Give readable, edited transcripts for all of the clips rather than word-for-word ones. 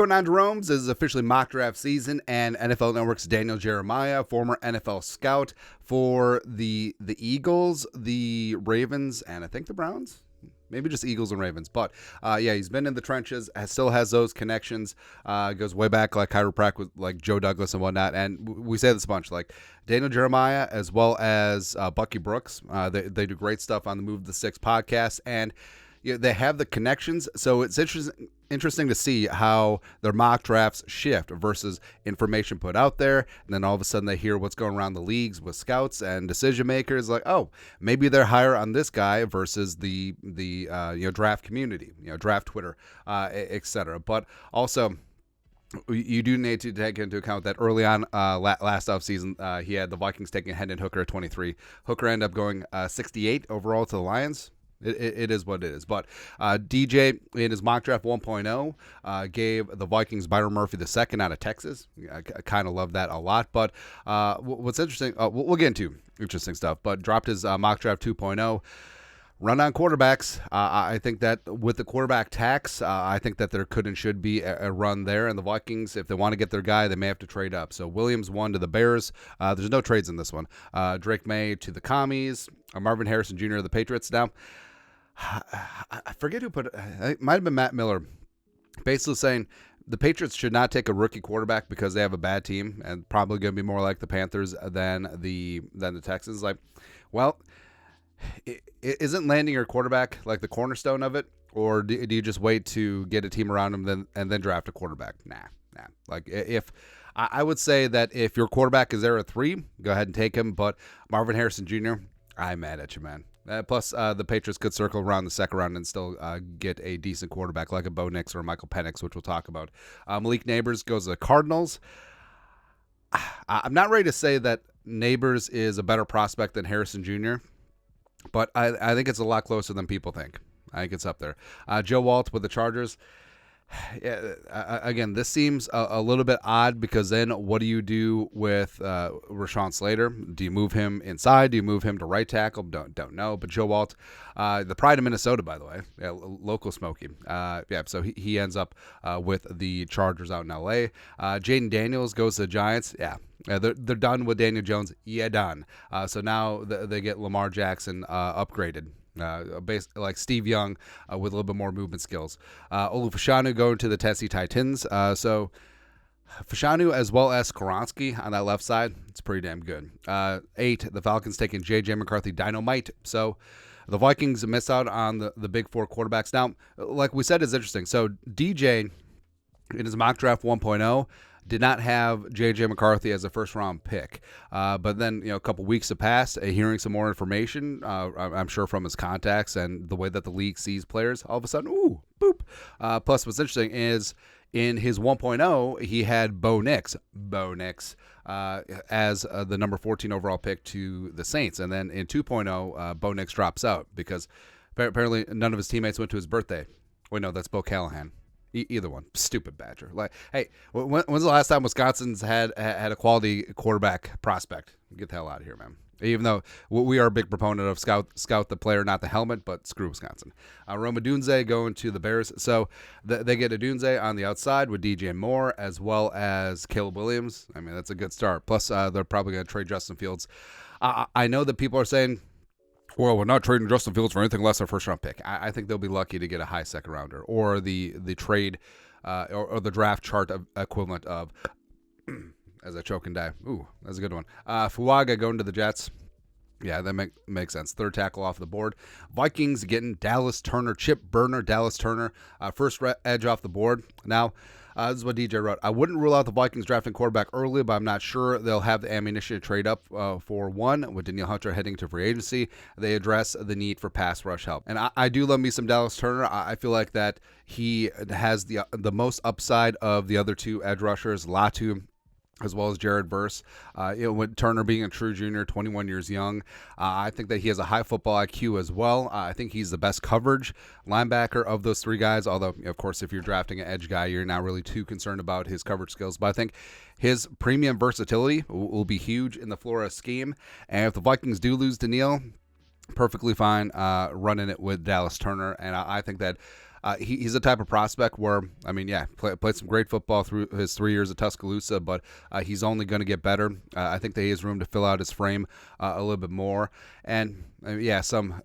going on, Jerome's? This is officially mock draft season, and NFL Network's Daniel Jeremiah, former NFL scout for the Eagles, the Ravens, and I think the Browns. Maybe just Eagles and Ravens. But, yeah, he's been in the trenches, still has those connections, goes way back like chiropractic with like Joe Douglas and whatnot. And we say this a bunch, like Daniel Jeremiah as well as Bucky Brooks. They do great stuff on the Move the Six podcast, and they have the connections. So it's interesting to see how their mock drafts shift versus information put out there, and then all of a sudden they hear what's going around the leagues with scouts and decision makers, like, oh, maybe they're higher on this guy versus the draft community, draft Twitter, etc. But also, you do need to take into account that early on last offseason, he had the Vikings taking Hendon Hooker at 23. Hooker ended up going 68 overall to the Lions. It is what it is. But DJ, in his mock draft 1.0, gave the Vikings Byron Murphy II out of Texas. I kind of love that a lot. But what's interesting, we'll get into interesting stuff, but dropped his mock draft 2.0. Run on quarterbacks. I think that with the quarterback tax, I think that there could and should be a run there. And the Vikings, if they want to get their guy, they may have to trade up. So Williams 1 to the Bears. There's no trades in this one. Drake May to the Commies. Marvin Harrison Jr. to the Patriots. Now, I forget who put it. It might have been Matt Miller, basically saying the Patriots should not take a rookie quarterback because they have a bad team and probably going to be more like the Panthers than the Texans. Like, well, isn't landing your quarterback like the cornerstone of it, or do you just wait to get a team around him and then draft a quarterback? Nah. Like, if I would say that if your quarterback is there at 3, go ahead and take him. But Marvin Harrison Jr., I'm mad at you, man. Plus, the Patriots could circle around the second round and still get a decent quarterback like a Bo Nix or a Michael Penix, which we'll talk about. Malik Neighbors goes to the Cardinals. I'm not ready to say that Neighbors is a better prospect than Harrison Jr., but I think it's a lot closer than people think. I think it's up there. Joe Walt with the Chargers. Yeah, again, this seems a little bit odd because then what do you do with Rashawn Slater? Do you move him inside? Do you move him to right tackle? Don't know. But Joe Walt, the pride of Minnesota, by the way, local Smoky. So he ends up with the Chargers out in L.A. Jaden Daniels goes to the Giants. They're done with Daniel Jones. Done. So now they get Lamar Jackson upgraded. Like Steve Young with a little bit more movement skills. Olu Fashanu going to the Tennessee Titans. So Fashanu as well as Skoronski on that left side, it's pretty damn good. 8, the Falcons taking J.J. McCarthy Dynamite. So the Vikings miss out on the big 4 quarterbacks. Now, like we said, is interesting. So DJ, in his mock draft 1.0, did not have J.J. McCarthy as a first-round pick. But then, a couple weeks have passed, hearing some more information, I'm sure from his contacts and the way that the league sees players, all of a sudden, ooh, boop. Plus, what's interesting is in his 1.0, he had Bo Nix as the number 14 overall pick to the Saints. And then in 2.0, Bo Nix drops out because apparently none of his teammates went to his birthday. Wait, no, that's Bo Callahan. Either one. Stupid Badger. Like, hey, when's the last time Wisconsin's had a quality quarterback prospect? Get the hell out of here, man. Even though we are a big proponent of scout the player, not the helmet, but screw Wisconsin. Rome Odunze going to the Bears. So they get Odunze on the outside with DJ Moore as well as Caleb Williams. I mean, that's a good start. Plus, they're probably going to trade Justin Fields. I know that people are saying, well, we're not trading Justin Fields for anything less than a first-round pick. I think they'll be lucky to get a high second-rounder or the trade or the draft chart equivalent of, as I choke and die. Ooh, that's a good one. Fuaga going to the Jets. Yeah, that makes sense. Third tackle off the board. Vikings getting Dallas Turner, Chip Burner, Dallas Turner, first edge off the board. Now, this is what DJ wrote. I wouldn't rule out the Vikings drafting quarterback early, but I'm not sure they'll have the ammunition to trade up for one. With Danielle Hunter heading to free agency, they address the need for pass rush help. And I do love me some Dallas Turner. I feel like that he has the most upside of the other 2 edge rushers, Latu as well as Jared Verse. With Turner being a true junior, 21 years young, I think that he has a high football IQ as well. I think he's the best coverage linebacker of those 3 guys, although, of course, if you're drafting an edge guy, you're not really too concerned about his coverage skills. But I think his premium versatility will be huge in the Flores scheme. And if the Vikings do lose Danielle, perfectly fine running it with Dallas Turner. And I think that he's the type of prospect where, I mean, yeah, played some great football through his 3 years at Tuscaloosa, but he's only going to get better. I think that he has room to fill out his frame a little bit more. And yeah, some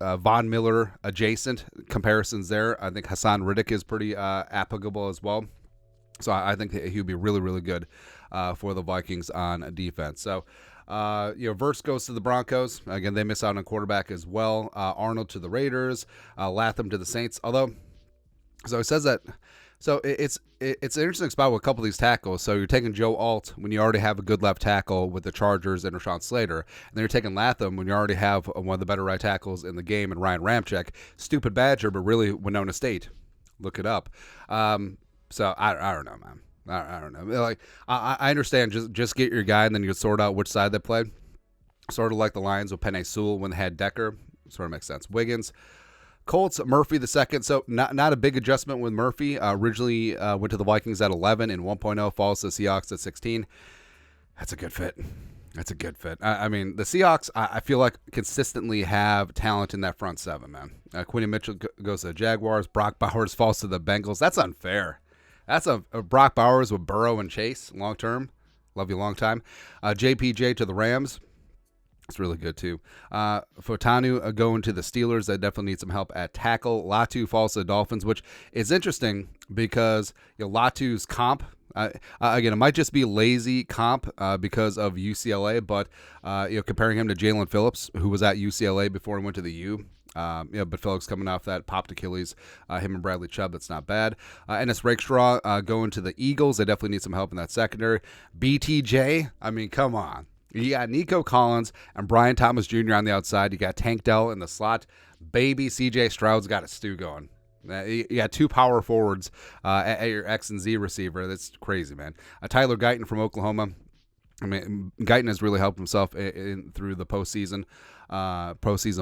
Von Miller adjacent comparisons there. I think Hassan Riddick is pretty applicable as well. So I think that he would be really, really good for the Vikings on defense. So, Verse goes to the Broncos. Again, they miss out on quarterback as well. Arnold to the Raiders. Latham to the Saints. Although, so it says that. So it's an interesting spot with a couple of these tackles. So you're taking Joe Alt when you already have a good left tackle with the Chargers and Rashawn Slater. And then you're taking Latham when you already have one of the better right tackles in the game and Ryan Ramczyk. Stupid Badger, but really Winona State. Look it up. So I don't know, man. I don't know. Like I understand. Just get your guy, and then you sort out which side they play. Sort of like the Lions with Penei Sewell when they had Decker. Sort of makes sense. Wiggins, Colts, Murphy the second. So not a big adjustment with Murphy. Originally went to the Vikings at 11 and 1.0. Falls to the Seahawks at 16. That's a good fit. That's a good fit. I mean, the Seahawks, I feel like consistently have talent in that front seven, man. Quinton Mitchell goes to the Jaguars. Brock Bowers falls to the Bengals. That's unfair. That's a Brock Bowers with Burrow and Chase long term. Love you long time. JPJ to the Rams. It's really good too. Fotanu going to the Steelers. They definitely need some help at tackle. Latu falls to the Dolphins, which is interesting because Latu's comp. Again, it might just be lazy comp because of UCLA, but comparing him to Jalen Phillips, who was at UCLA before he went to the U. But Phillips coming off that popped Achilles, him and Bradley Chubb, that's not bad. Ennis Rakestraw going to the Eagles. They definitely need some help in that secondary. BTJ, I mean, come on. You got Nico Collins and Brian Thomas Jr. on the outside. You got Tank Dell in the slot. Baby CJ Stroud's got a stew going. You got two power forwards at your X and Z receiver. That's crazy, man. Tyler Guyton from Oklahoma. I mean, Guyton has really helped himself through the postseason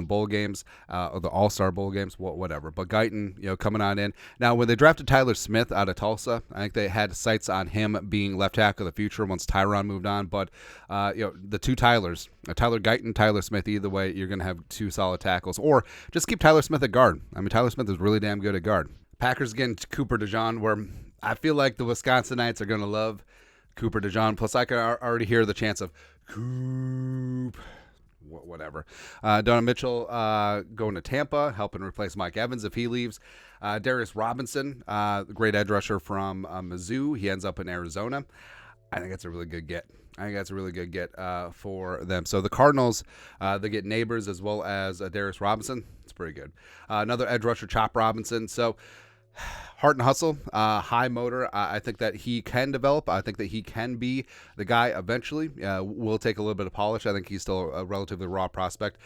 bowl games, or the All-Star bowl games, whatever. But Guyton, coming on in. Now, when they drafted Tyler Smith out of Tulsa, I think they had sights on him being left tackle of the future once Tyron moved on. But, the two Tylers, Tyler Guyton, Tyler Smith, either way, you're going to have two solid tackles. Or just keep Tyler Smith at guard. I mean, Tyler Smith is really damn good at guard. Packers getting Cooper DeJean, where I feel like the Wisconsinites are going to love Cooper DeJean. Plus, I can already hear the chance of Coop. Whatever. Donovan Mitchell going to Tampa, helping replace Mike Evans if he leaves. Darius Robinson, great edge rusher from Mizzou. He ends up in Arizona. I think that's a really good get. For them. So the Cardinals, they get Neighbors as well as Darius Robinson. It's pretty good. Another edge rusher, Chop Robinson. So heart and hustle, high motor. I think that he can develop. I think that he can be the guy eventually. Will take a little bit of polish. I think he's still a relatively raw prospect.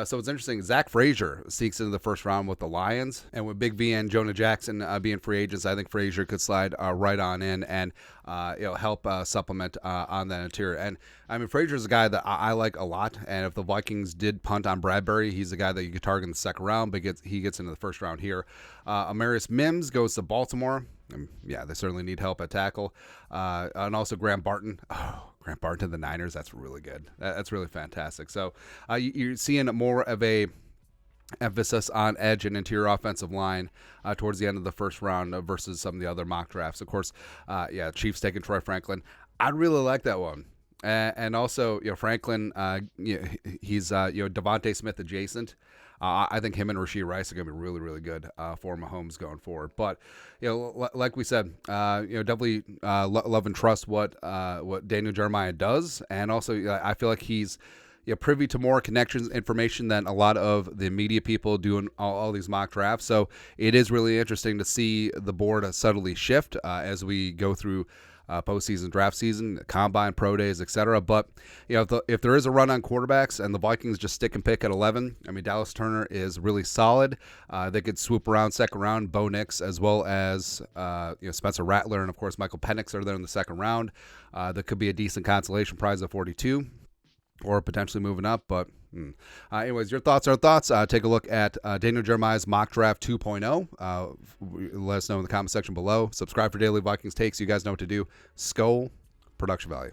So it's interesting. Zach Frazier sneaks into the first round with the Lions, and with Big V and Jonah Jackson being free agents, I think Frazier could slide right on in and help supplement on that interior. And I mean, Frazier's a guy that I like a lot. And if the Vikings did punt on Bradbury, he's a guy that you could target in the second round, but he gets into the first round here. Amarius Mims goes to Baltimore. Yeah, they certainly need help at tackle. And also Graham Barton. Grant Barton to the Niners, that's really good. That's really fantastic. So you're seeing more of a emphasis on edge and interior offensive line towards the end of the first round versus some of the other mock drafts. Of course, Chiefs taking Troy Franklin. I really like that one. And also, Franklin, he's Devontae Smith adjacent. I think him and Rashee Rice are going to be really, really good for Mahomes going forward. But, like we said, definitely love and trust what Daniel Jeremiah does. And also, I feel like he's privy to more connections, information than a lot of the media people doing all these mock drafts. So it is really interesting to see the board subtly shift as we go through postseason, draft season, combine, pro days, etc. But if there is a run on quarterbacks and the Vikings just stick and pick at 11, I mean, Dallas Turner is really solid. They could swoop around second round. Bo Nix as well as Spencer Rattler and of course Michael Penix are there in the second round. That could be a decent consolation prize of 42, or potentially moving up. But anyways, your thoughts are thoughts. Take a look at Daniel Jeremiah's mock draft 2.0. Let us know in the comment section below. Subscribe for daily Vikings takes. You guys know what to do. Skol, production value.